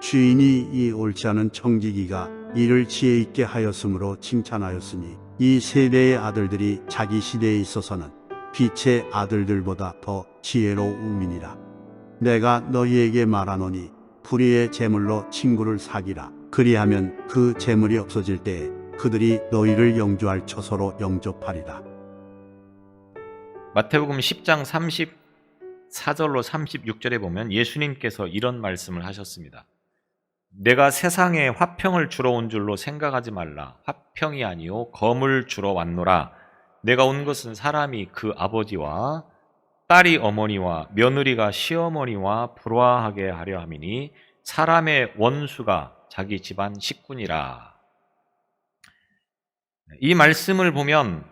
주인이 이 옳지 않은 청지기가 이를 지혜 있게 하였으므로 칭찬하였으니 이 세대의 아들들이 자기 시대에 있어서는 빛의 아들들보다 더 지혜로움이니라. 내가 너희에게 말하노니 불의의 재물로 친구를 사귀라. 그리하면 그 재물이 없어질 때에 그들이 너희를 영주할 처소로 영접하리라. 마태복음 10장 34절로 36절에 보면 예수님께서 이런 말씀을 하셨습니다. 내가 세상에 화평을 주러 온 줄로 생각하지 말라. 화평이 아니요 검을 주러 왔노라. 내가 온 것은 사람이 그 아버지와 딸이 어머니와 며느리가 시어머니와 불화하게 하려 함이니 사람의 원수가 자기 집안 식구니라. 이 말씀을 보면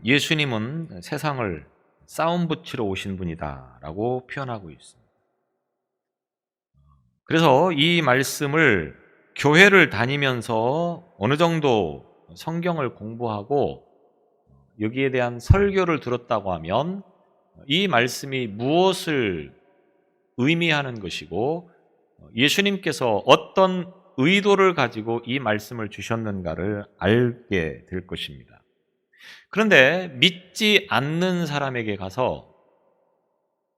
예수님은 세상을 싸움 붙이러 오신 분이다 라고 표현하고 있습니다. 그래서 이 말씀을 교회를 다니면서 어느 정도 성경을 공부하고 여기에 대한 설교를 들었다고 하면 이 말씀이 무엇을 의미하는 것이고 예수님께서 어떤 의도를 가지고 이 말씀을 주셨는가를 알게 될 것입니다. 그런데 믿지 않는 사람에게 가서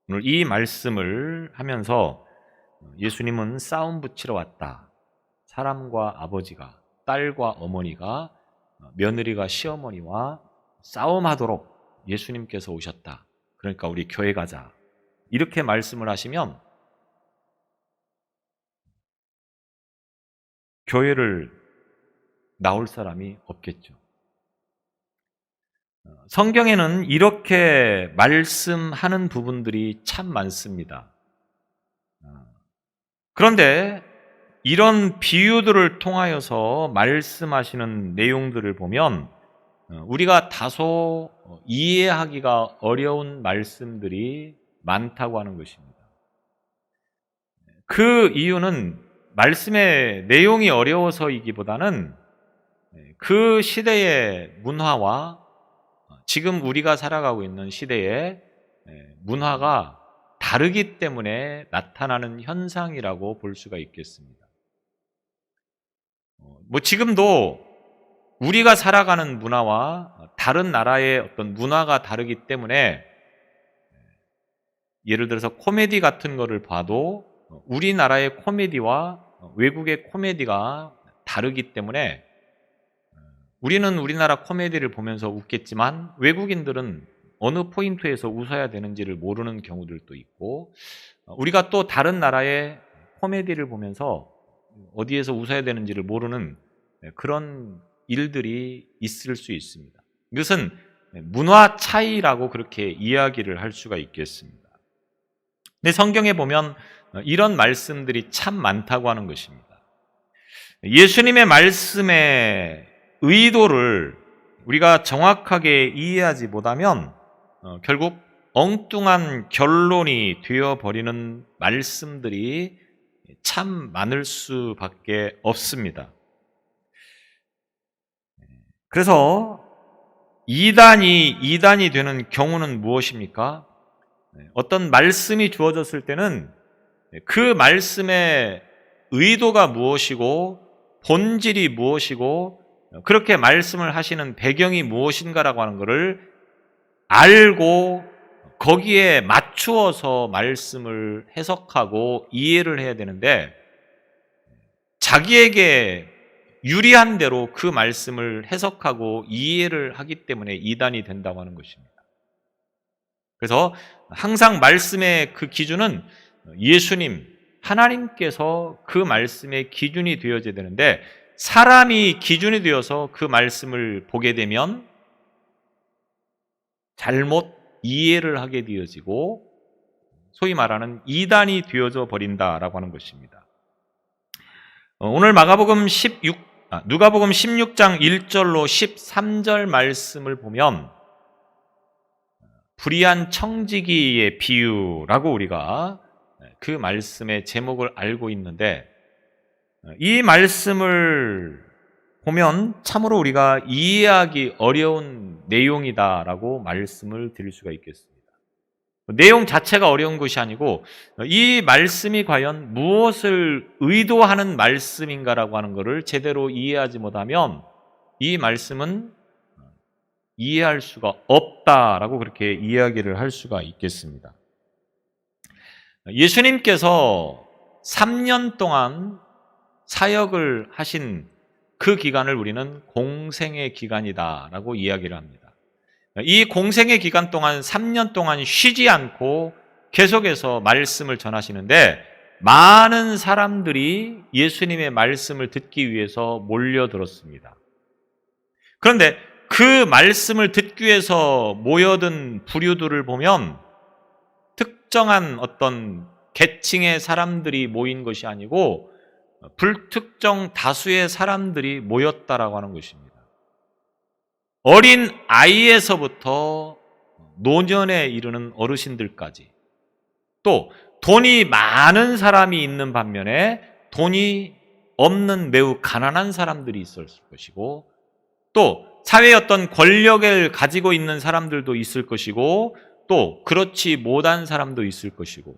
오늘 이 말씀을 하면서 예수님은 싸움 붙이러 왔다. 사람과 아버지가, 딸과 어머니가, 며느리가 시어머니와 싸움하도록 예수님께서 오셨다. 그러니까 우리 교회 가자. 이렇게 말씀을 하시면 교회를 나올 사람이 없겠죠. 성경에는 이렇게 말씀하는 부분들이 참 많습니다. 그런데 이런 비유들을 통하여서 말씀하시는 내용들을 보면 우리가 다소 이해하기가 어려운 말씀들이 많다고 하는 것입니다. 그 이유는 말씀의 내용이 어려워서이기보다는 그 시대의 문화와 지금 우리가 살아가고 있는 시대의 문화가 다르기 때문에 나타나는 현상이라고 볼 수가 있겠습니다. 지금도 우리가 살아가는 문화와 다른 나라의 어떤 문화가 다르기 때문에 예를 들어서 코미디 같은 거를 봐도 우리나라의 코미디와 외국의 코미디가 다르기 때문에 우리는 우리나라 코미디를 보면서 웃겠지만 외국인들은 어느 포인트에서 웃어야 되는지를 모르는 경우들도 있고 우리가 또 다른 나라의 코미디를 보면서 어디에서 웃어야 되는지를 모르는 그런 일들이 있을 수 있습니다. 이것은 문화 차이라고 그렇게 이야기를 할 수가 있겠습니다. 근데 성경에 보면 이런 말씀들이 참 많다고 하는 것입니다. 예수님의 말씀의 의도를 우리가 정확하게 이해하지 못하면 결국 엉뚱한 결론이 되어버리는 말씀들이 참 많을 수밖에 없습니다. 그래서 이단이 되는 경우는 무엇입니까? 어떤 말씀이 주어졌을 때는 그 말씀의 의도가 무엇이고 본질이 무엇이고 그렇게 말씀을 하시는 배경이 무엇인가라고 하는 것을 알고 거기에 맞추어서 말씀을 해석하고 이해를 해야 되는데 자기에게 유리한 대로 그 말씀을 해석하고 이해를 하기 때문에 이단이 된다고 하는 것입니다. 그래서 항상 말씀의 그 기준은 예수님, 하나님께서 그 말씀의 기준이 되어져야 되는데 사람이 기준이 되어서 그 말씀을 보게 되면 잘못 이해를 하게 되어지고 소위 말하는 이단이 되어져 버린다라고 하는 것입니다. 오늘 누가복음 16장 1절로 13절 말씀을 보면 불의한 청지기의 비유라고 우리가 그 말씀의 제목을 알고 있는데 이 말씀을 보면 참으로 우리가 이해하기 어려운 내용이다라고 말씀을 드릴 수가 있겠습니다. 내용 자체가 어려운 것이 아니고 이 말씀이 과연 무엇을 의도하는 말씀인가라고 하는 것을 제대로 이해하지 못하면 이 말씀은 이해할 수가 없다라고 그렇게 이야기를 할 수가 있겠습니다. 예수님께서 3년 동안 사역을 하신 그 기간을 우리는 공생의 기간이다라고 이야기를 합니다. 이 공생의 기간 동안 3년 동안 쉬지 않고 계속해서 말씀을 전하시는데 많은 사람들이 예수님의 말씀을 듣기 위해서 몰려들었습니다. 그런데 그 말씀을 듣기 위해서 모여든 부류들을 보면 특정한 어떤 계층의 사람들이 모인 것이 아니고 불특정 다수의 사람들이 모였다라고 하는 것입니다. 어린 아이에서부터 노년에 이르는 어르신들까지, 또 돈이 많은 사람이 있는 반면에 돈이 없는 매우 가난한 사람들이 있었을 것이고, 또 사회의 어떤 권력을 가지고 있는 사람들도 있을 것이고, 또 그렇지 못한 사람도 있을 것이고,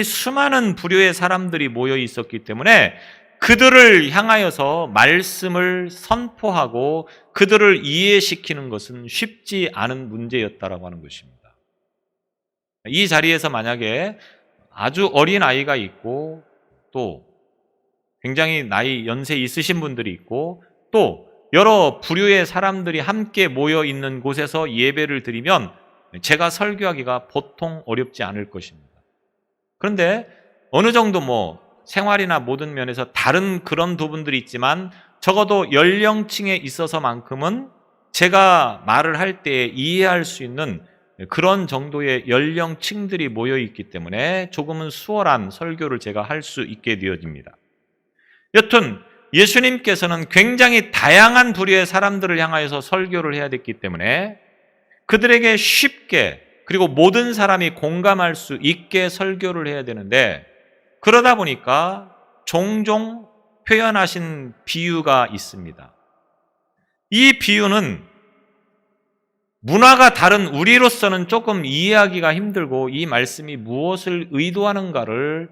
수많은 부류의 사람들이 모여 있었기 때문에 그들을 향하여서 말씀을 선포하고 그들을 이해시키는 것은 쉽지 않은 문제였다라고 하는 것입니다. 이 자리에서 만약에 아주 어린 아이가 있고, 또 굉장히 연세 있으신 분들이 있고, 또 여러 부류의 사람들이 함께 모여 있는 곳에서 예배를 드리면 제가 설교하기가 보통 어렵지 않을 것입니다. 그런데 어느 정도 생활이나 모든 면에서 다른 그런 부분들이 있지만 적어도 연령층에 있어서만큼은 제가 말을 할 때 이해할 수 있는 그런 정도의 연령층들이 모여 있기 때문에 조금은 수월한 설교를 제가 할 수 있게 되어집니다. 여튼 예수님께서는 굉장히 다양한 부류의 사람들을 향하여서 설교를 해야 됐기 때문에 그들에게 쉽게, 그리고 모든 사람이 공감할 수 있게 설교를 해야 되는데, 그러다 보니까 종종 표현하신 비유가 있습니다. 이 비유는 문화가 다른 우리로서는 조금 이해하기가 힘들고 이 말씀이 무엇을 의도하는가를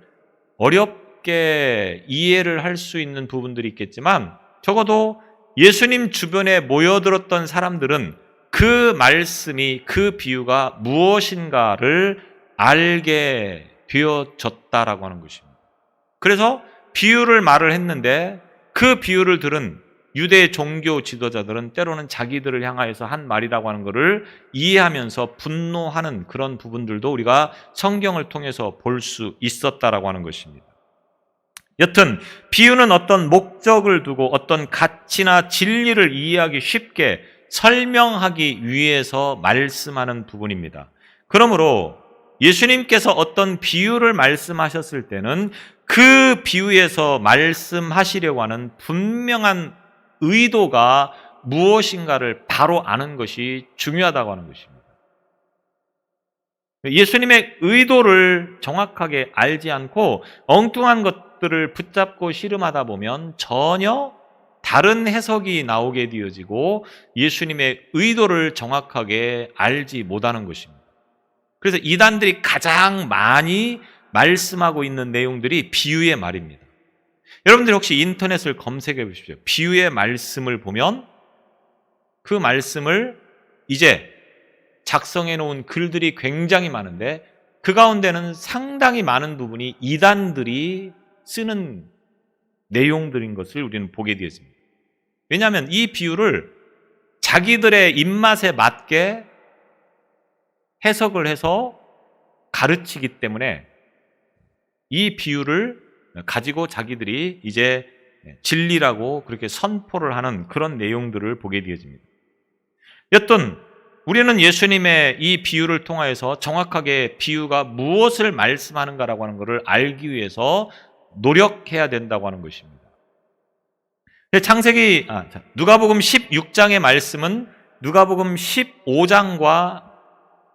어렵게 이해를 할 수 있는 부분들이 있겠지만, 적어도 예수님 주변에 모여들었던 사람들은 그 말씀이, 그 비유가 무엇인가를 알게 되어졌다라고 하는 것입니다. 그래서 비유를 말을 했는데 그 비유를 들은 유대 종교 지도자들은 때로는 자기들을 향하여서 한 말이라고 하는 것을 이해하면서 분노하는 그런 부분들도 우리가 성경을 통해서 볼 수 있었다라고 하는 것입니다. 여튼 비유는 어떤 목적을 두고 어떤 가치나 진리를 이해하기 쉽게 설명하기 위해서 말씀하는 부분입니다. 그러므로 예수님께서 어떤 비유를 말씀하셨을 때는 그 비유에서 말씀하시려고 하는 분명한 의도가 무엇인가를 바로 아는 것이 중요하다고 하는 것입니다. 예수님의 의도를 정확하게 알지 않고 엉뚱한 것들을 붙잡고 씨름하다 보면 전혀 다른 해석이 나오게 되어지고 예수님의 의도를 정확하게 알지 못하는 것입니다. 그래서 이단들이 가장 많이 말씀하고 있는 내용들이 비유의 말입니다. 여러분들이 혹시 인터넷을 검색해 보십시오. 비유의 말씀을 보면 그 말씀을 이제 작성해 놓은 글들이 굉장히 많은데 그 가운데는 상당히 많은 부분이 이단들이 쓰는 내용들인 것을 우리는 보게 되었습니다. 왜냐하면 이 비유를 자기들의 입맛에 맞게 해석을 해서 가르치기 때문에 이 비유를 가지고 자기들이 이제 진리라고 그렇게 선포를 하는 그런 내용들을 보게 되어집니다. 여튼 우리는 예수님의 이 비유를 통하여서 정확하게 비유가 무엇을 말씀하는가라고 하는 것을 알기 위해서 노력해야 된다고 하는 것입니다. 누가복음 16장의 말씀은 누가복음 15장과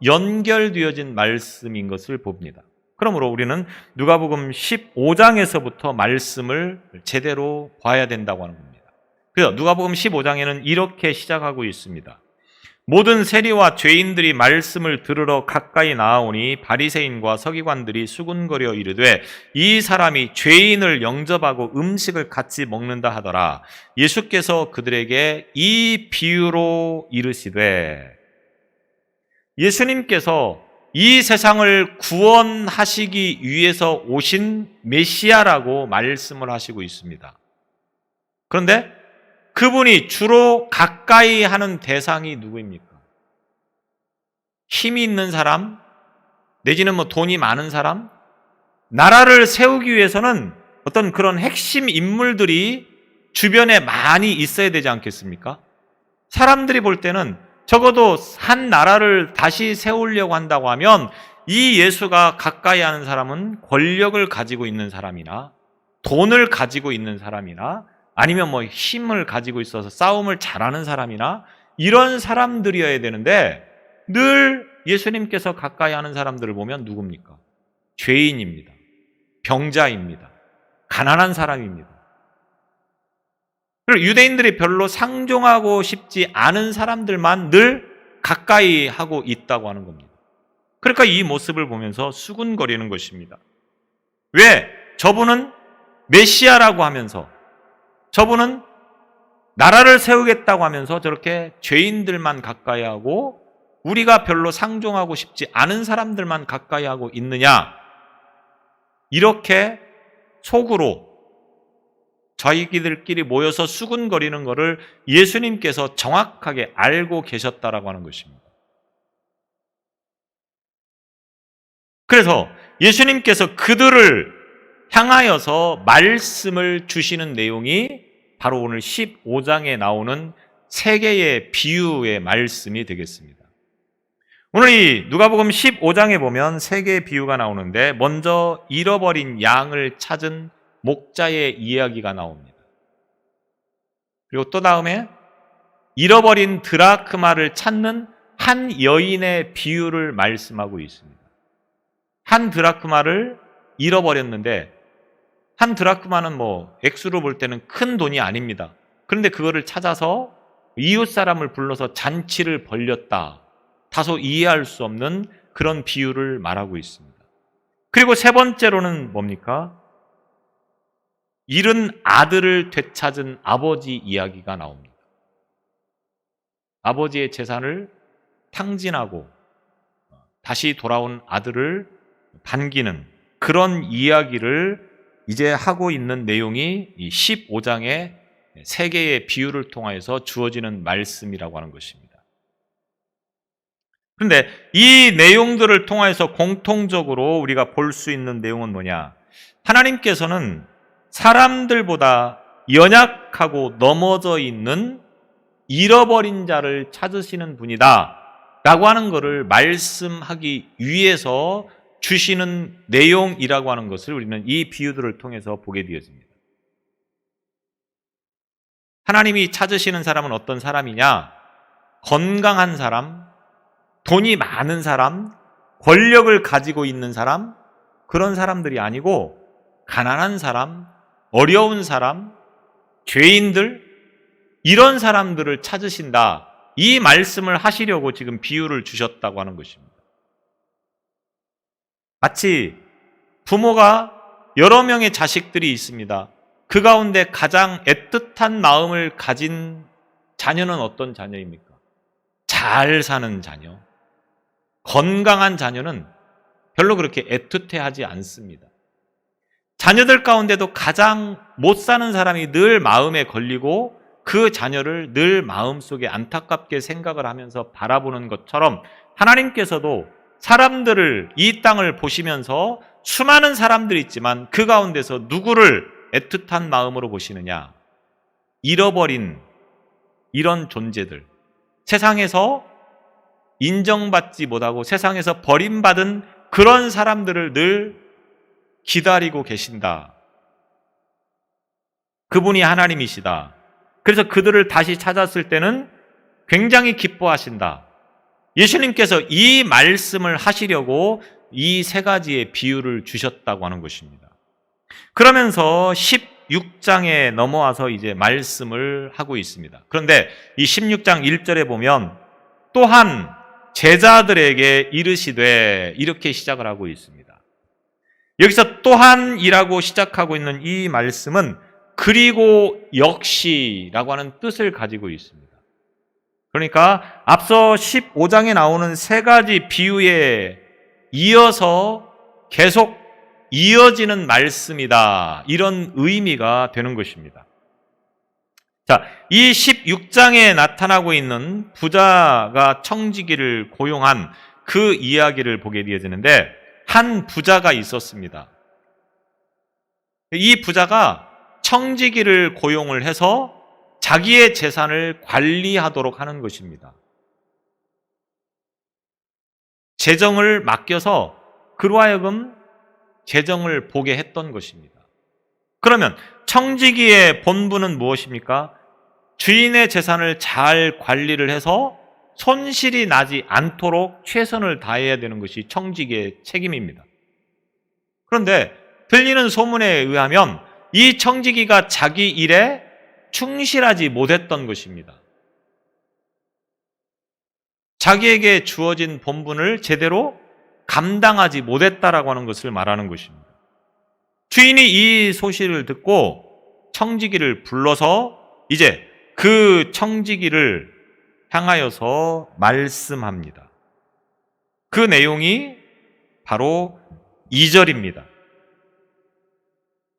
연결되어진 말씀인 것을 봅니다. 그러므로 우리는 누가복음 15장에서부터 말씀을 제대로 봐야 된다고 하는 겁니다. 그래서 누가복음 15장에는 이렇게 시작하고 있습니다. 모든 세리와 죄인들이 말씀을 들으러 가까이 나아오니 바리새인과 서기관들이 수군거려 이르되 이 사람이 죄인을 영접하고 음식을 같이 먹는다 하더라. 예수께서 그들에게 이 비유로 이르시되, 예수님께서 이 세상을 구원하시기 위해서 오신 메시아라고 말씀을 하시고 있습니다. 그런데 그분이 주로 가까이 하는 대상이 누구입니까? 힘이 있는 사람, 내지는 돈이 많은 사람, 나라를 세우기 위해서는 어떤 그런 핵심 인물들이 주변에 많이 있어야 되지 않겠습니까? 사람들이 볼 때는 적어도 한 나라를 다시 세우려고 한다고 하면 이 예수가 가까이 하는 사람은 권력을 가지고 있는 사람이나 돈을 가지고 있는 사람이나 아니면 힘을 가지고 있어서 싸움을 잘하는 사람이나 이런 사람들이어야 되는데 늘 예수님께서 가까이 하는 사람들을 보면 누굽니까? 죄인입니다. 병자입니다. 가난한 사람입니다. 그리고 유대인들이 별로 상종하고 싶지 않은 사람들만 늘 가까이 하고 있다고 하는 겁니다. 그러니까 이 모습을 보면서 수군거리는 것입니다. 왜? 저분은 메시아라고 하면서, 저분은 나라를 세우겠다고 하면서 저렇게 죄인들만 가까이 하고 우리가 별로 상종하고 싶지 않은 사람들만 가까이 하고 있느냐? 이렇게 속으로 저희들끼리 모여서 수군거리는 것을 예수님께서 정확하게 알고 계셨다라고 하는 것입니다. 그래서 예수님께서 그들을 향하여서 말씀을 주시는 내용이 바로 오늘 15장에 나오는 세 개의 비유의 말씀이 되겠습니다. 오늘 이 누가복음 15장에 보면 세 개의 비유가 나오는데 먼저 잃어버린 양을 찾은 목자의 이야기가 나옵니다. 그리고 또 다음에 잃어버린 드라크마를 찾는 한 여인의 비유를 말씀하고 있습니다. 한 드라크마를 잃어버렸는데 한 드라크마는 액수로 볼 때는 큰 돈이 아닙니다. 그런데 그거를 찾아서 이웃 사람을 불러서 잔치를 벌였다. 다소 이해할 수 없는 그런 비유를 말하고 있습니다. 그리고 세 번째로는 뭡니까? 잃은 아들을 되찾은 아버지 이야기가 나옵니다. 아버지의 재산을 탕진하고 다시 돌아온 아들을 반기는 그런 이야기를 이제 하고 있는 내용이 이 15장의 세 개의 비유를 통하여서 주어지는 말씀이라고 하는 것입니다. 그런데 이 내용들을 통해서 공통적으로 우리가 볼 수 있는 내용은 뭐냐? 하나님께서는 사람들보다 연약하고 넘어져 있는 잃어버린 자를 찾으시는 분이다 라고 하는 것을 말씀하기 위해서 주시는 내용이라고 하는 것을 우리는 이 비유들을 통해서 보게 되어집니다. 하나님이 찾으시는 사람은 어떤 사람이냐? 건강한 사람, 돈이 많은 사람, 권력을 가지고 있는 사람, 그런 사람들이 아니고 가난한 사람, 어려운 사람, 죄인들, 이런 사람들을 찾으신다. 이 말씀을 하시려고 지금 비유를 주셨다고 하는 것입니다. 마치 부모가 여러 명의 자식들이 있습니다. 그 가운데 가장 애틋한 마음을 가진 자녀는 어떤 자녀입니까? 잘 사는 자녀. 건강한 자녀는 별로 그렇게 애틋해하지 않습니다. 자녀들 가운데도 가장 못 사는 사람이 늘 마음에 걸리고 그 자녀를 늘 마음속에 안타깝게 생각을 하면서 바라보는 것처럼 하나님께서도 사람들을, 이 땅을 보시면서 수많은 사람들이 있지만 그 가운데서 누구를 애틋한 마음으로 보시느냐? 잃어버린 이런 존재들, 세상에서 인정받지 못하고 세상에서 버림받은 그런 사람들을 늘 기다리고 계신다. 그분이 하나님이시다. 그래서 그들을 다시 찾았을 때는 굉장히 기뻐하신다. 예수님께서 이 말씀을 하시려고 이 세 가지의 비유를 주셨다고 하는 것입니다. 그러면서 16장에 넘어와서 이제 말씀을 하고 있습니다. 그런데 이 16장 1절에 보면 또한 제자들에게 이르시되 이렇게 시작을 하고 있습니다. 여기서 또한이라고 시작하고 있는 이 말씀은 그리고 역시라고 하는 뜻을 가지고 있습니다. 그러니까 앞서 15장에 나오는 세 가지 비유에 이어서 계속 이어지는 말씀이다. 이런 의미가 되는 것입니다. 자, 이 16장에 나타나고 있는 부자가 청지기를 고용한 그 이야기를 보게 되어지는데 한 부자가 있었습니다. 이 부자가 청지기를 고용을 해서 자기의 재산을 관리하도록 하는 것입니다. 재정을 맡겨서 그로 하여금 재정을 보게 했던 것입니다. 그러면 청지기의 본분은 무엇입니까? 주인의 재산을 잘 관리를 해서 손실이 나지 않도록 최선을 다해야 되는 것이 청지기의 책임입니다. 그런데 들리는 소문에 의하면 이 청지기가 자기 일에 충실하지 못했던 것입니다. 자기에게 주어진 본분을 제대로 감당하지 못했다라고 하는 것을 말하는 것입니다. 주인이 이 소식을 듣고 청지기를 불러서 이제 그 청지기를 향하여서 말씀합니다. 그 내용이 바로 2절입니다.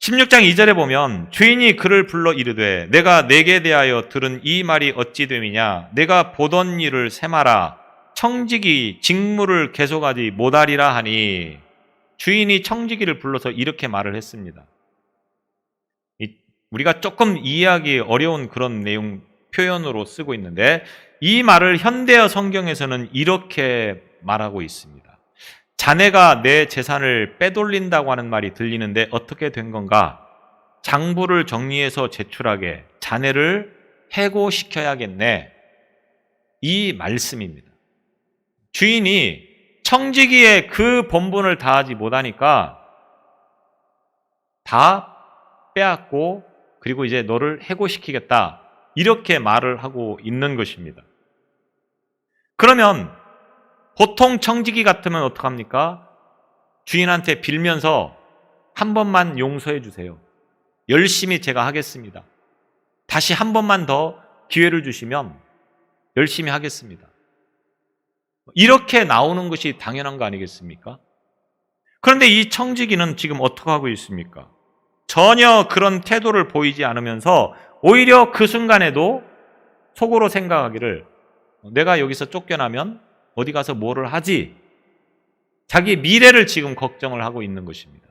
16장 2절에 보면 주인이 그를 불러 이르되 내가 내게 대하여 들은 이 말이 어찌 됨이냐 내가 보던 일을 세마라 청지기 직무를 계속하지 못하리라 하니 주인이 청지기를 불러서 이렇게 말을 했습니다. 우리가 조금 이해하기 어려운 그런 내용 표현으로 쓰고 있는데 이 말을 현대어 성경에서는 이렇게 말하고 있습니다. 자네가 내 재산을 빼돌린다고 하는 말이 들리는데 어떻게 된 건가? 장부를 정리해서 제출하게 자네를 해고시켜야겠네. 이 말씀입니다. 주인이 청지기의 그 본분을 다하지 못하니까 다 빼앗고 그리고 이제 너를 해고시키겠다. 이렇게 말을 하고 있는 것입니다. 그러면 보통 청지기 같으면 어떡합니까? 주인한테 빌면서 한 번만 용서해 주세요. 열심히 제가 하겠습니다. 다시 한 번만 더 기회를 주시면 열심히 하겠습니다. 이렇게 나오는 것이 당연한 거 아니겠습니까? 그런데 이 청지기는 지금 어떻게 하고 있습니까? 전혀 그런 태도를 보이지 않으면서 오히려 그 순간에도 속으로 생각하기를 내가 여기서 쫓겨나면 어디 가서 뭐를 하지? 자기 미래를 지금 걱정을 하고 있는 것입니다.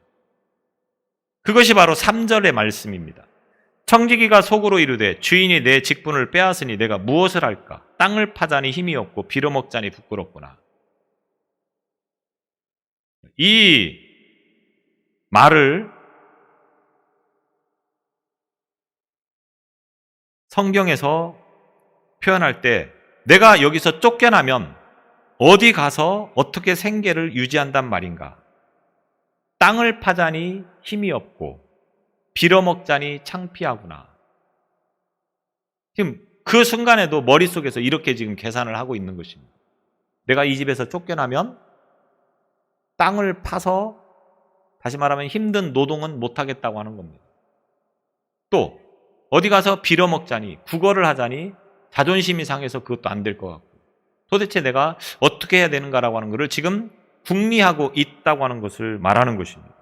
그것이 바로 3절의 말씀입니다. 청지기가 속으로 이르되 주인이 내 직분을 빼앗으니 내가 무엇을 할까? 땅을 파자니 힘이 없고 빌어먹자니 부끄럽구나. 이 말을 성경에서 표현할 때 내가 여기서 쫓겨나면 어디 가서 어떻게 생계를 유지한단 말인가? 땅을 파자니 힘이 없고 빌어먹자니 창피하구나. 지금 그 순간에도 머릿속에서 이렇게 지금 계산을 하고 있는 것입니다. 내가 이 집에서 쫓겨나면 땅을 파서 다시 말하면 힘든 노동은 못하겠다고 하는 겁니다. 또 어디 가서 빌어먹자니 구걸을 하자니 자존심이 상해서 그것도 안 될 것 같고 도대체 내가 어떻게 해야 되는가라고 하는 것을 지금 궁리하고 있다고 하는 것을 말하는 것입니다.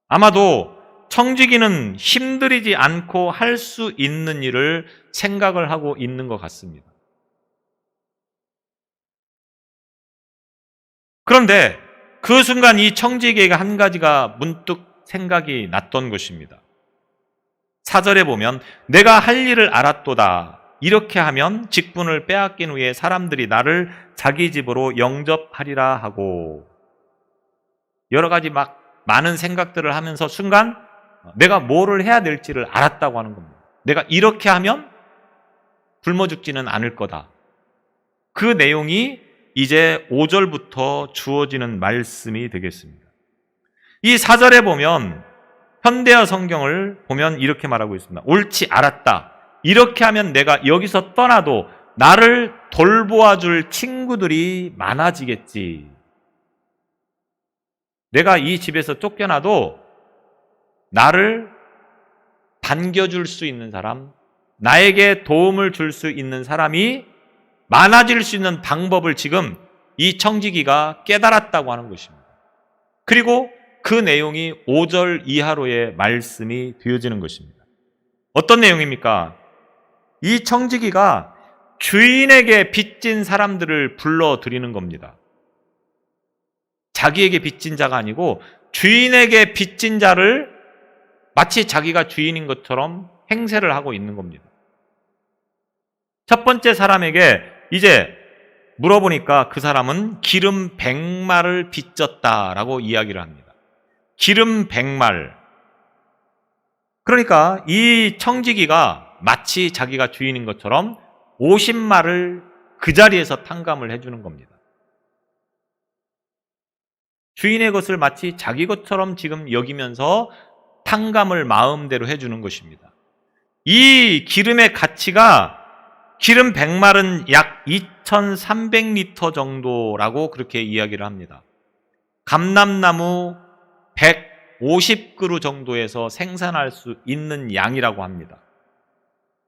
아마도 청지기는 힘들이지 않고 할 수 있는 일을 생각을 하고 있는 것 같습니다. 그런데 그 순간 이 청지기에게 한 가지가 문득 생각이 났던 것입니다. 4절에 보면 내가 할 일을 알았도다. 이렇게 하면 직분을 빼앗긴 후에 사람들이 나를 자기 집으로 영접하리라 하고 여러 가지 막 많은 생각들을 하면서 순간 내가 뭐를 해야 될지를 알았다고 하는 겁니다. 내가 이렇게 하면 굶어 죽지는 않을 거다. 그 내용이 이제 5절부터 주어지는 말씀이 되겠습니다. 이 4절에 보면 현대어 성경을 보면 이렇게 말하고 있습니다. 옳지 알았다. 이렇게 하면 내가 여기서 떠나도 나를 돌보아 줄 친구들이 많아지겠지. 내가 이 집에서 쫓겨나도 나를 반겨줄 수 있는 사람, 나에게 도움을 줄 수 있는 사람이 많아질 수 있는 방법을 지금 이 청지기가 깨달았다고 하는 것입니다. 그리고 그 내용이 5절 이하로의 말씀이 되어지는 것입니다. 어떤 내용입니까? 이 청지기가 주인에게 빚진 사람들을 불러들이는 겁니다. 자기에게 빚진 자가 아니고 주인에게 빚진 자를 마치 자기가 주인인 것처럼 행세를 하고 있는 겁니다. 첫 번째 사람에게 이제 물어보니까 그 사람은 기름 100마를 빚졌다라고 이야기를 합니다. 기름 100말. 그러니까 이 청지기가 마치 자기가 주인인 것처럼 50말을 그 자리에서 탕감을 해주는 겁니다. 주인의 것을 마치 자기 것처럼 지금 여기면서 탕감을 마음대로 해주는 것입니다. 이 기름의 가치가 기름 100말은 약 2300리터 정도라고 그렇게 이야기를 합니다. 감람나무 150그루 정도에서 생산할 수 있는 양이라고 합니다.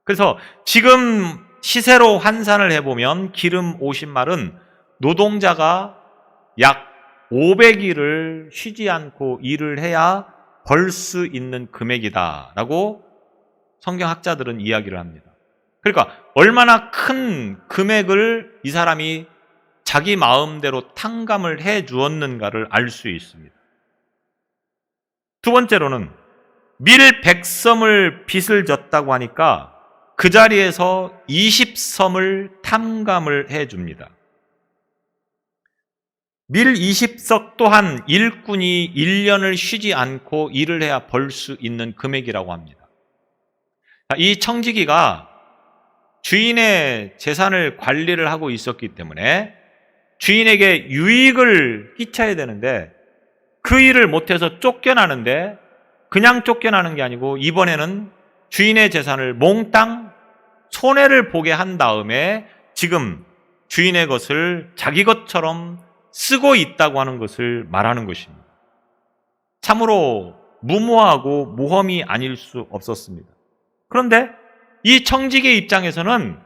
그래서 지금 시세로 환산을 해보면 기름 50말은 노동자가 약 500일을 쉬지 않고 일을 해야 벌 수 있는 금액이다라고 성경학자들은 이야기를 합니다. 그러니까 얼마나 큰 금액을 이 사람이 자기 마음대로 탕감을 해 주었는가를 알 수 있습니다. 두 번째로는 밀 100섬을 빚을 졌다고 하니까 그 자리에서 20섬을 탕감을 해 줍니다. 밀 20석 또한 일꾼이 1년을 쉬지 않고 일을 해야 벌 수 있는 금액이라고 합니다. 이 청지기가 주인의 재산을 관리를 하고 있었기 때문에 주인에게 유익을 끼쳐야 되는데 그 일을 못해서 쫓겨나는데 그냥 쫓겨나는 게 아니고 이번에는 주인의 재산을 몽땅 손해를 보게 한 다음에 지금 주인의 것을 자기 것처럼 쓰고 있다고 하는 것을 말하는 것입니다. 참으로 무모하고 모험이 아닐 수 없었습니다. 그런데 이 청지기 입장에서는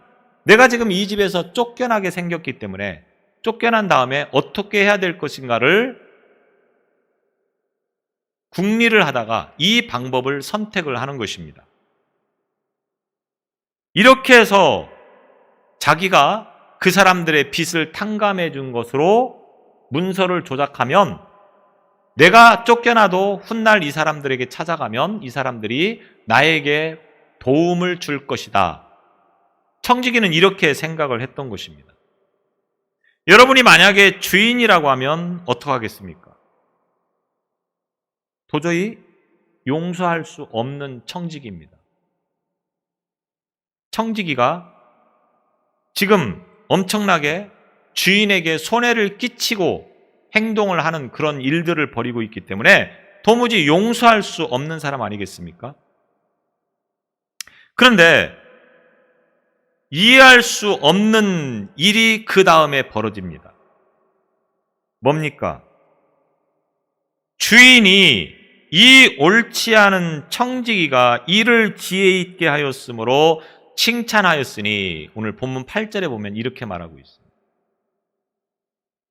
내가 지금 이 집에서 쫓겨나게 생겼기 때문에 쫓겨난 다음에 어떻게 해야 될 것인가를 궁리를 하다가 이 방법을 선택을 하는 것입니다. 이렇게 해서 자기가 그 사람들의 빚을 탕감해 준 것으로 문서를 조작하면 내가 쫓겨나도 훗날 이 사람들에게 찾아가면 이 사람들이 나에게 도움을 줄 것이다. 청지기는 이렇게 생각을 했던 것입니다. 여러분이 만약에 주인이라고 하면 어떻게 하겠습니까? 도저히 용서할 수 없는 청지기입니다. 청지기가 지금 엄청나게 주인에게 손해를 끼치고 행동을 하는 그런 일들을 벌이고 있기 때문에 도무지 용서할 수 없는 사람 아니겠습니까? 그런데 이해할 수 없는 일이 그 다음에 벌어집니다. 뭡니까? 주인이 이 옳지 않은 청지기가 이를 지혜 있게 하였으므로 칭찬하였으니 오늘 본문 8절에 보면 이렇게 말하고 있습니다.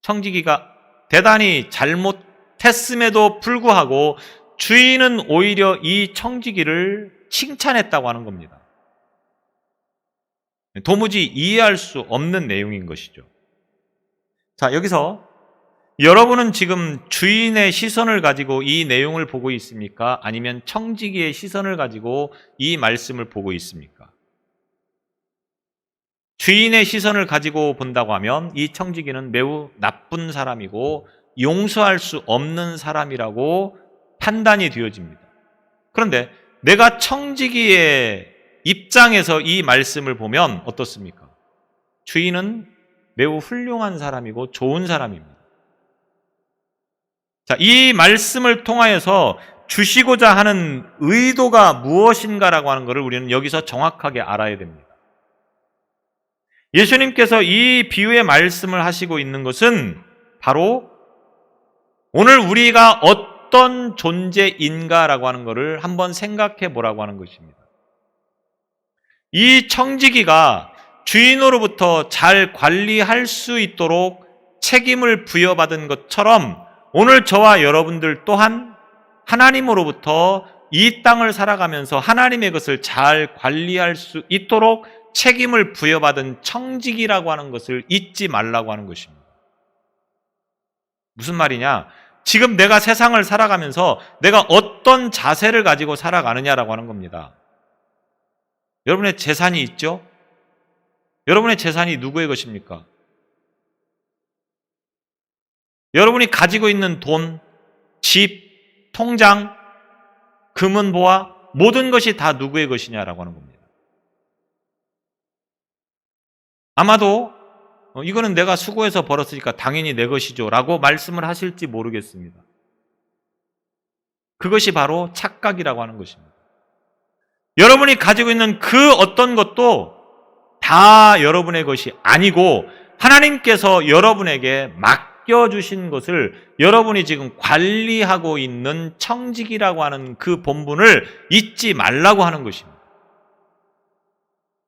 청지기가 대단히 잘못했음에도 불구하고 주인은 오히려 이 청지기를 칭찬했다고 하는 겁니다. 도무지 이해할 수 없는 내용인 것이죠. 자, 여기서 여러분은 지금 주인의 시선을 가지고 이 내용을 보고 있습니까? 아니면 청지기의 시선을 가지고 이 말씀을 보고 있습니까? 주인의 시선을 가지고 본다고 하면 이 청지기는 매우 나쁜 사람이고 용서할 수 없는 사람이라고 판단이 되어집니다. 그런데 내가 청지기의 입장에서 이 말씀을 보면 어떻습니까? 주인은 매우 훌륭한 사람이고 좋은 사람입니다. 자, 이 말씀을 통하여서 주시고자 하는 의도가 무엇인가라고 하는 것을 우리는 여기서 정확하게 알아야 됩니다. 예수님께서 이 비유의 말씀을 하시고 있는 것은 바로 오늘 우리가 어떤 존재인가라고 하는 것을 한번 생각해 보라고 하는 것입니다. 이 청지기가 주인으로부터 잘 관리할 수 있도록 책임을 부여받은 것처럼 오늘 저와 여러분들 또한 하나님으로부터 이 땅을 살아가면서 하나님의 것을 잘 관리할 수 있도록 책임을 부여받은 청지기라고 하는 것을 잊지 말라고 하는 것입니다. 무슨 말이냐? 지금 내가 세상을 살아가면서 내가 어떤 자세를 가지고 살아가느냐라고 하는 겁니다. 여러분의 재산이 있죠? 여러분의 재산이 누구의 것입니까? 여러분이 가지고 있는 돈, 집, 통장, 금은보화 모든 것이 다 누구의 것이냐라고 하는 겁니다. 아마도 이거는 내가 수고해서 벌었으니까 당연히 내 것이죠 라고 말씀을 하실지 모르겠습니다. 그것이 바로 착각이라고 하는 것입니다. 여러분이 가지고 있는 그 어떤 것도 다 여러분의 것이 아니고 하나님께서 여러분에게 맡겨주신 것을 여러분이 지금 관리하고 있는 청지기라고 하는 그 본분을 잊지 말라고 하는 것입니다.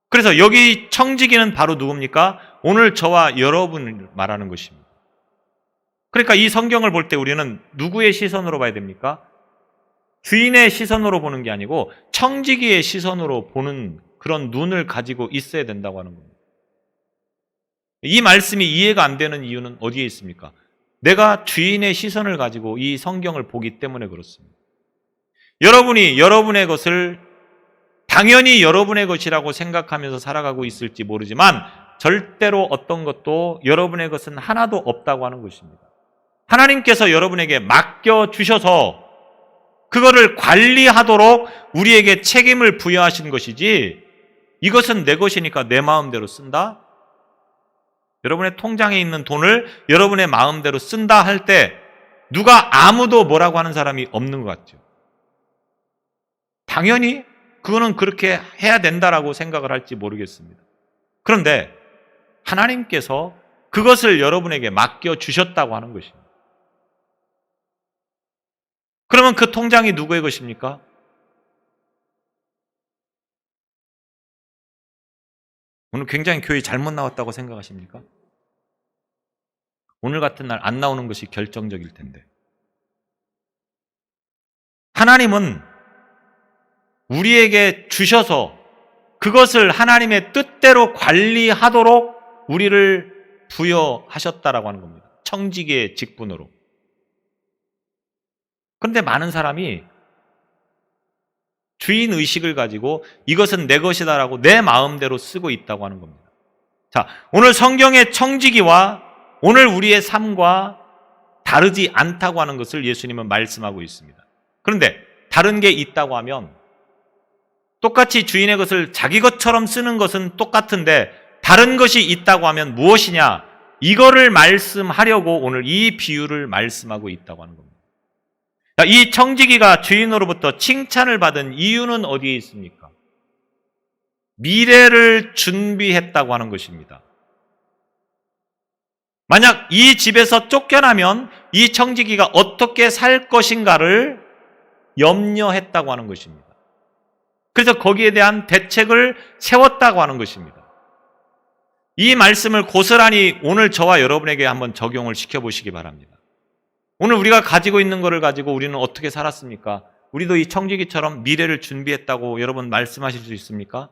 그래서 여기 청지기는 바로 누굽니까? 오늘 저와 여러분을 말하는 것입니다. 그러니까 이 성경을 볼 때 우리는 누구의 시선으로 봐야 됩니까? 주인의 시선으로 보는 게 아니고 청지기의 시선으로 보는 그런 눈을 가지고 있어야 된다고 하는 겁니다. 이 말씀이 이해가 안 되는 이유는 어디에 있습니까? 내가 주인의 시선을 가지고 이 성경을 보기 때문에 그렇습니다. 여러분이 여러분의 것을 당연히 여러분의 것이라고 생각하면서 살아가고 있을지 모르지만 절대로 어떤 것도 여러분의 것은 하나도 없다고 하는 것입니다. 하나님께서 여러분에게 맡겨주셔서 그거를 관리하도록 우리에게 책임을 부여하신 것이지 이것은 내 것이니까 내 마음대로 쓴다? 여러분의 통장에 있는 돈을 여러분의 마음대로 쓴다 할 때 누가 아무도 뭐라고 하는 사람이 없는 것 같죠. 당연히 그거는 그렇게 해야 된다라고 생각을 할지 모르겠습니다. 그런데 하나님께서 그것을 여러분에게 맡겨주셨다고 하는 것입니다. 그러면 그 통장이 누구의 것입니까? 오늘 굉장히 교회 잘못 나왔다고 생각하십니까? 오늘 같은 날 안 나오는 것이 결정적일 텐데. 하나님은 우리에게 주셔서 그것을 하나님의 뜻대로 관리하도록 우리를 부여하셨다라고 하는 겁니다. 청지기의 직분으로. 그런데 많은 사람이 주인 의식을 가지고 이것은 내 것이다라고 내 마음대로 쓰고 있다고 하는 겁니다. 자, 오늘 성경의 청지기와 오늘 우리의 삶과 다르지 않다고 하는 것을 예수님은 말씀하고 있습니다. 그런데 다른 게 있다고 하면 똑같이 주인의 것을 자기 것처럼 쓰는 것은 똑같은데 다른 것이 있다고 하면 무엇이냐? 이거를 말씀하려고 오늘 이 비유를 말씀하고 있다고 하는 겁니다. 이 청지기가 주인으로부터 칭찬을 받은 이유는 어디에 있습니까? 미래를 준비했다고 하는 것입니다. 만약 이 집에서 쫓겨나면 이 청지기가 어떻게 살 것인가를 염려했다고 하는 것입니다. 그래서 거기에 대한 대책을 세웠다고 하는 것입니다. 이 말씀을 고스란히 오늘 저와 여러분에게 한번 적용을 시켜보시기 바랍니다. 오늘 우리가 가지고 있는 것을 가지고 우리는 어떻게 살았습니까? 우리도 이 청지기처럼 미래를 준비했다고 여러분 말씀하실 수 있습니까?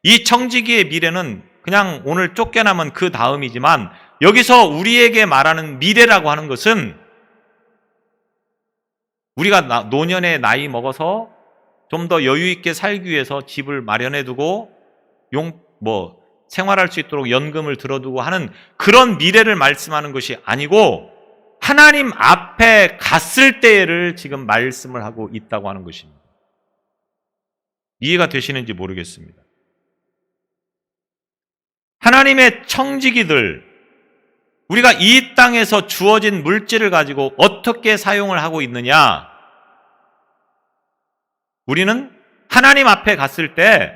이 청지기의 미래는 그냥 오늘 쫓겨나면 그 다음이지만 여기서 우리에게 말하는 미래라고 하는 것은 우리가 노년의 나이 먹어서 좀 더 여유 있게 살기 위해서 집을 마련해 두고 생활할 수 있도록 연금을 들어두고 하는 그런 미래를 말씀하는 것이 아니고 하나님 앞에 갔을 때를 지금 말씀을 하고 있다고 하는 것입니다. 이해가 되시는지 모르겠습니다. 하나님의 청지기들, 우리가 이 땅에서 주어진 물질을 가지고 어떻게 사용을 하고 있느냐? 우리는 하나님 앞에 갔을 때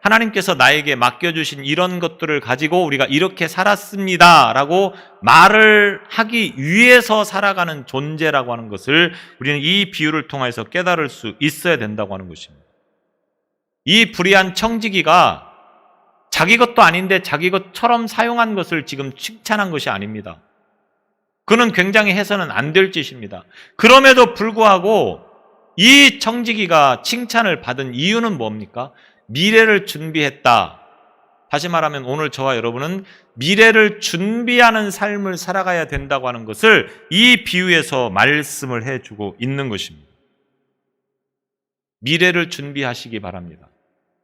하나님께서 나에게 맡겨주신 이런 것들을 가지고 우리가 이렇게 살았습니다 라고 말을 하기 위해서 살아가는 존재라고 하는 것을 우리는 이 비유를 통해서 깨달을 수 있어야 된다고 하는 것입니다. 이 불의한 청지기가 자기 것도 아닌데 자기 것처럼 사용한 것을 지금 칭찬한 것이 아닙니다. 그는 굉장히 해서는 안 될 짓입니다. 그럼에도 불구하고 이 청지기가 칭찬을 받은 이유는 뭡니까? 미래를 준비했다. 다시 말하면 오늘 저와 여러분은 미래를 준비하는 삶을 살아가야 된다고 하는 것을 이 비유에서 말씀을 해주고 있는 것입니다. 미래를 준비하시기 바랍니다.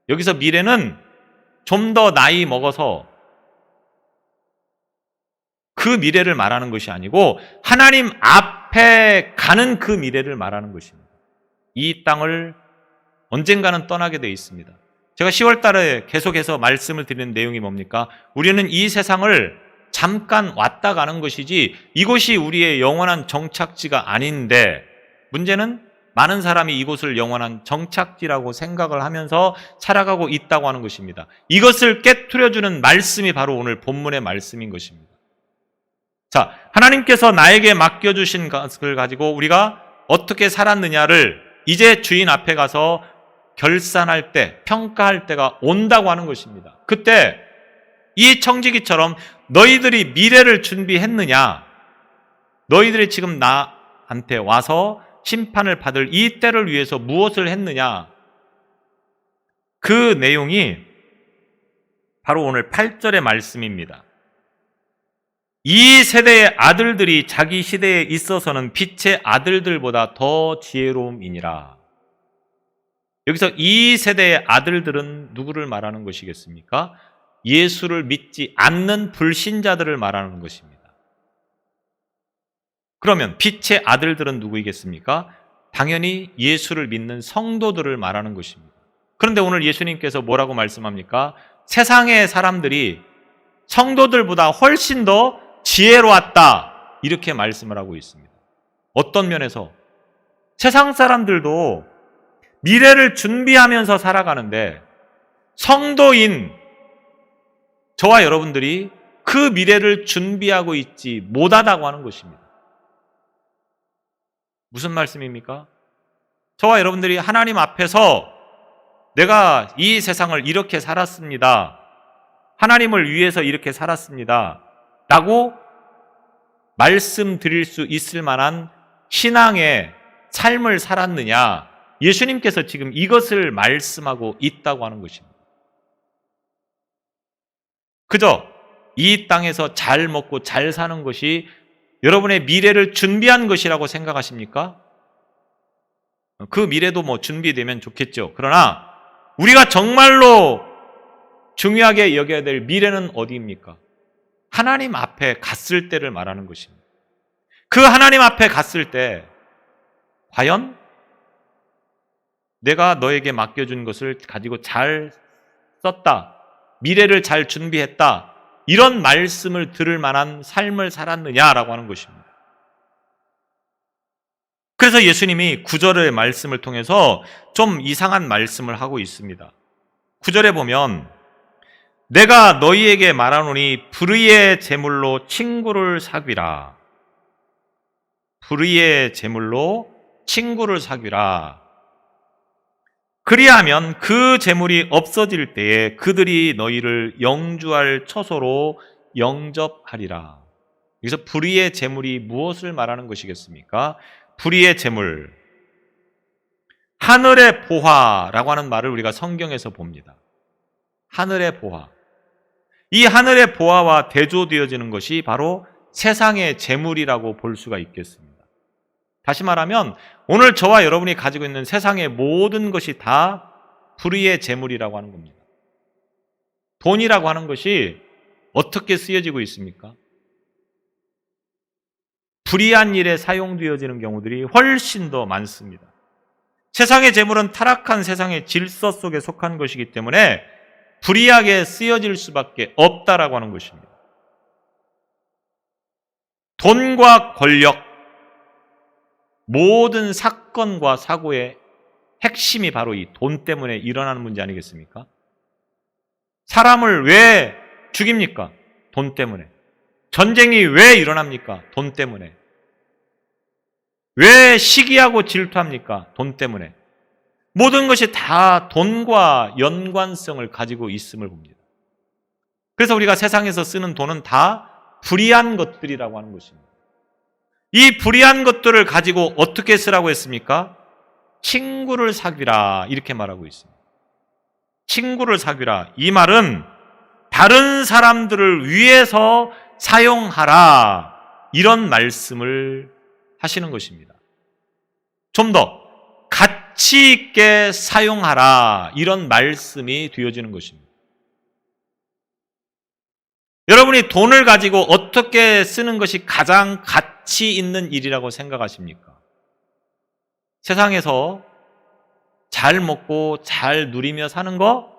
여기서 미래는 좀 더 나이 먹어서 그 미래를 말하는 것이 아니고 하나님 앞에 가는 그 미래를 말하는 것입니다. 이 땅을 언젠가는 떠나게 되어 있습니다. 제가 10월 달에 계속해서 말씀을 드리는 내용이 뭡니까? 우리는 이 세상을 잠깐 왔다 가는 것이지 이곳이 우리의 영원한 정착지가 아닌데, 문제는 많은 사람이 이곳을 영원한 정착지라고 생각을 하면서 살아가고 있다고 하는 것입니다. 이것을 깨트려주는 말씀이 바로 오늘 본문의 말씀인 것입니다. 자, 하나님께서 나에게 맡겨주신 것을 가지고 우리가 어떻게 살았느냐를 이제 주인 앞에 가서 결산할 때, 평가할 때가 온다고 하는 것입니다. 그때 이 청지기처럼 너희들이 미래를 준비했느냐, 너희들이 지금 나한테 와서 심판을 받을 이 때를 위해서 무엇을 했느냐, 그 내용이 바로 오늘 8절의 말씀입니다. 이 세대의 아들들이 자기 시대에 있어서는 빛의 아들들보다 더 지혜로움이니라. 여기서 이 세대의 아들들은 누구를 말하는 것이겠습니까? 예수를 믿지 않는 불신자들을 말하는 것입니다. 그러면 빛의 아들들은 누구이겠습니까? 당연히 예수를 믿는 성도들을 말하는 것입니다. 그런데 오늘 예수님께서 뭐라고 말씀합니까? 세상의 사람들이 성도들보다 훨씬 더 지혜로웠다, 이렇게 말씀을 하고 있습니다. 어떤 면에서? 세상 사람들도 미래를 준비하면서 살아가는데 성도인 저와 여러분들이 그 미래를 준비하고 있지 못하다고 하는 것입니다. 무슨 말씀입니까? 저와 여러분들이 하나님 앞에서 내가 이 세상을 이렇게 살았습니다, 하나님을 위해서 이렇게 살았습니다 라고 말씀드릴 수 있을 만한 신앙의 삶을 살았느냐, 예수님께서 지금 이것을 말씀하고 있다고 하는 것입니다. 그저 이 땅에서 잘 먹고 잘 사는 것이 여러분의 미래를 준비한 것이라고 생각하십니까? 그 미래도 뭐 준비되면 좋겠죠. 그러나 우리가 정말로 중요하게 여겨야 될 미래는 어디입니까? 하나님 앞에 갔을 때를 말하는 것입니다. 그 하나님 앞에 갔을 때 과연 내가 너에게 맡겨준 것을 가지고 잘 썼다, 미래를 잘 준비했다, 이런 말씀을 들을 만한 삶을 살았느냐라고 하는 것입니다. 그래서 예수님이 9절의 말씀을 통해서 좀 이상한 말씀을 하고 있습니다. 9절에 보면 내가 너희에게 말하노니 불의의 제물로 친구를 사귀라. 불의의 제물로 친구를 사귀라. 그리하면 그 재물이 없어질 때에 그들이 너희를 영주할 처소로 영접하리라. 여기서 불의의 재물이 무엇을 말하는 것이겠습니까? 불의의 재물, 하늘의 보화라고 하는 말을 우리가 성경에서 봅니다. 하늘의 보화. 이 하늘의 보화와 대조되어지는 것이 바로 세상의 재물이라고 볼 수가 있겠습니다. 다시 말하면 오늘 저와 여러분이 가지고 있는 세상의 모든 것이 다 불의의 재물이라고 하는 겁니다. 돈이라고 하는 것이 어떻게 쓰여지고 있습니까? 불의한 일에 사용되어지는 경우들이 훨씬 더 많습니다. 세상의 재물은 타락한 세상의 질서 속에 속한 것이기 때문에 불의하게 쓰여질 수밖에 없다라고 하는 것입니다. 돈과 권력, 모든 사건과 사고의 핵심이 바로 이 돈 때문에 일어나는 문제 아니겠습니까? 사람을 왜 죽입니까? 돈 때문에. 전쟁이 왜 일어납니까? 돈 때문에. 왜 시기하고 질투합니까? 돈 때문에. 모든 것이 다 돈과 연관성을 가지고 있음을 봅니다. 그래서 우리가 세상에서 쓰는 돈은 다 불의한 것들이라고 하는 것입니다. 이 불의한 것들을 가지고 어떻게 쓰라고 했습니까? 친구를 사귀라 이렇게 말하고 있습니다. 친구를 사귀라. 이 말은 다른 사람들을 위해서 사용하라 이런 말씀을 하시는 것입니다. 좀 더 가치 있게 사용하라 이런 말씀이 되어지는 것입니다. 여러분이 돈을 가지고 어떻게 쓰는 것이 가장 가치 있는 일이라고 생각하십니까? 세상에서 잘 먹고 잘 누리며 사는 거?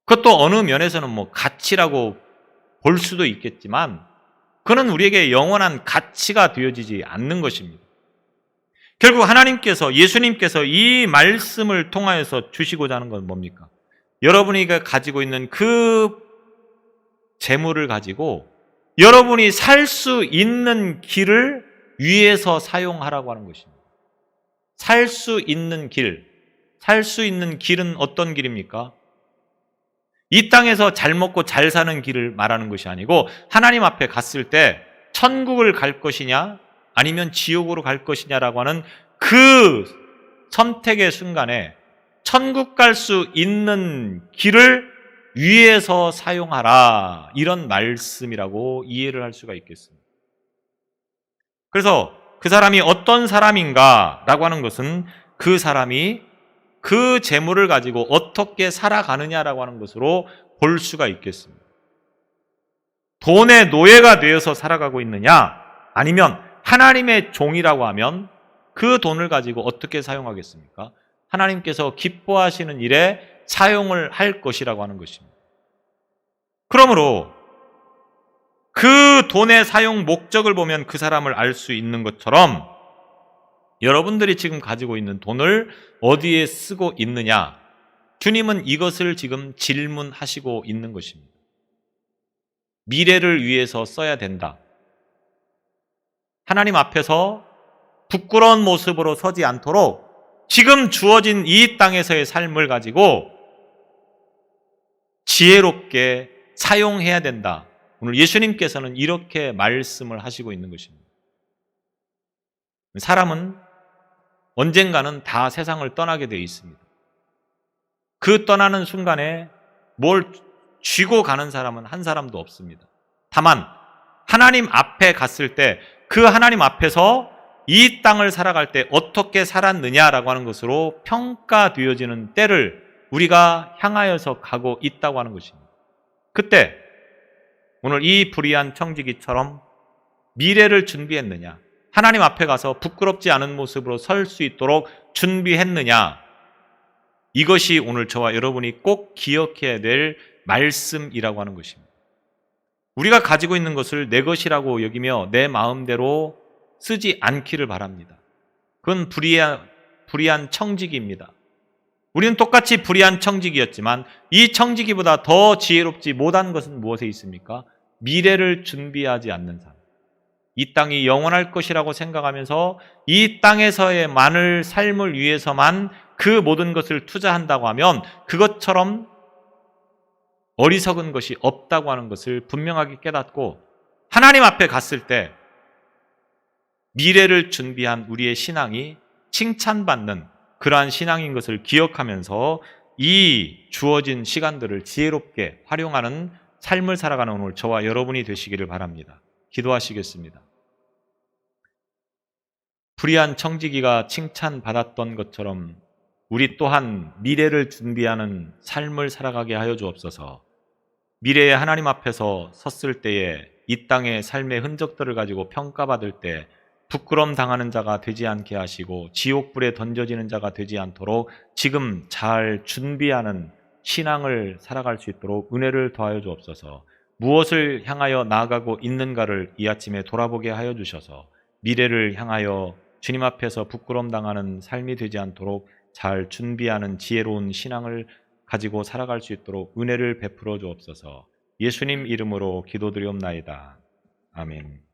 그것도 어느 면에서는 뭐 가치라고 볼 수도 있겠지만 그는 우리에게 영원한 가치가 되어지지 않는 것입니다. 결국 하나님께서 예수님께서 이 말씀을 통하여서 주시고자 하는 건 뭡니까? 여러분이 가지고 있는 그 재물을 가지고 여러분이 살 수 있는 길을 위해서 사용하라고 하는 것입니다. 살 수 있는 길, 살 수 있는 길은 어떤 길입니까? 이 땅에서 잘 먹고 잘 사는 길을 말하는 것이 아니고 하나님 앞에 갔을 때 천국을 갈 것이냐 아니면 지옥으로 갈 것이냐라고 하는 그 선택의 순간에 천국 갈 수 있는 길을 위해서 사용하라 이런 말씀이라고 이해를 할 수가 있겠습니다. 그래서 그 사람이 어떤 사람인가 라고 하는 것은 그 사람이 그 재물을 가지고 어떻게 살아가느냐라고 하는 것으로 볼 수가 있겠습니다. 돈의 노예가 되어서 살아가고 있느냐 아니면 하나님의 종이라고 하면 그 돈을 가지고 어떻게 사용하겠습니까? 하나님께서 기뻐하시는 일에 사용을 할 것이라고 하는 것입니다. 그러므로 그 돈의 사용 목적을 보면 그 사람을 알 수 있는 것처럼 여러분들이 지금 가지고 있는 돈을 어디에 쓰고 있느냐? 주님은 이것을 지금 질문하시고 있는 것입니다. 미래를 위해서 써야 된다. 하나님 앞에서 부끄러운 모습으로 서지 않도록 지금 주어진 이 땅에서의 삶을 가지고 지혜롭게 사용해야 된다. 오늘 예수님께서는 이렇게 말씀을 하시고 있는 것입니다. 사람은 언젠가는 다 세상을 떠나게 되어 있습니다. 그 떠나는 순간에 뭘 쥐고 가는 사람은 한 사람도 없습니다. 다만 하나님 앞에 갔을 때 그 하나님 앞에서 이 땅을 살아갈 때 어떻게 살았느냐라고 하는 것으로 평가되어지는 때를 우리가 향하여서 가고 있다고 하는 것입니다. 그때 오늘 이 불의한 청지기처럼 미래를 준비했느냐, 하나님 앞에 가서 부끄럽지 않은 모습으로 설 수 있도록 준비했느냐, 이것이 오늘 저와 여러분이 꼭 기억해야 될 말씀이라고 하는 것입니다. 우리가 가지고 있는 것을 내 것이라고 여기며 내 마음대로 쓰지 않기를 바랍니다. 그건 불의한 청지기입니다. 우리는 똑같이 불의한 청지기였지만 이 청지기보다 더 지혜롭지 못한 것은 무엇에 있습니까? 미래를 준비하지 않는 삶. 이 땅이 영원할 것이라고 생각하면서 이 땅에서의 만을 삶을 위해서만 그 모든 것을 투자한다고 하면 그것처럼 어리석은 것이 없다고 하는 것을 분명하게 깨닫고 하나님 앞에 갔을 때 미래를 준비한 우리의 신앙이 칭찬받는 그러한 신앙인 것을 기억하면서 이 주어진 시간들을 지혜롭게 활용하는 삶을 살아가는 오늘 저와 여러분이 되시기를 바랍니다. 기도하시겠습니다. 불의한 청지기가 칭찬받았던 것처럼 우리 또한 미래를 준비하는 삶을 살아가게 하여 주옵소서. 미래에 하나님 앞에서 섰을 때에 이 땅의 삶의 흔적들을 가지고 평가받을 때 부끄럼 당하는 자가 되지 않게 하시고 지옥불에 던져지는 자가 되지 않도록 지금 잘 준비하는 신앙을 살아갈 수 있도록 은혜를 더하여 주옵소서. 무엇을 향하여 나아가고 있는가를 이 아침에 돌아보게 하여 주셔서 미래를 향하여 주님 앞에서 부끄럼 당하는 삶이 되지 않도록 잘 준비하는 지혜로운 신앙을 가지고 살아갈 수 있도록 은혜를 베풀어 주옵소서. 예수님 이름으로 기도드리옵나이다. 아멘.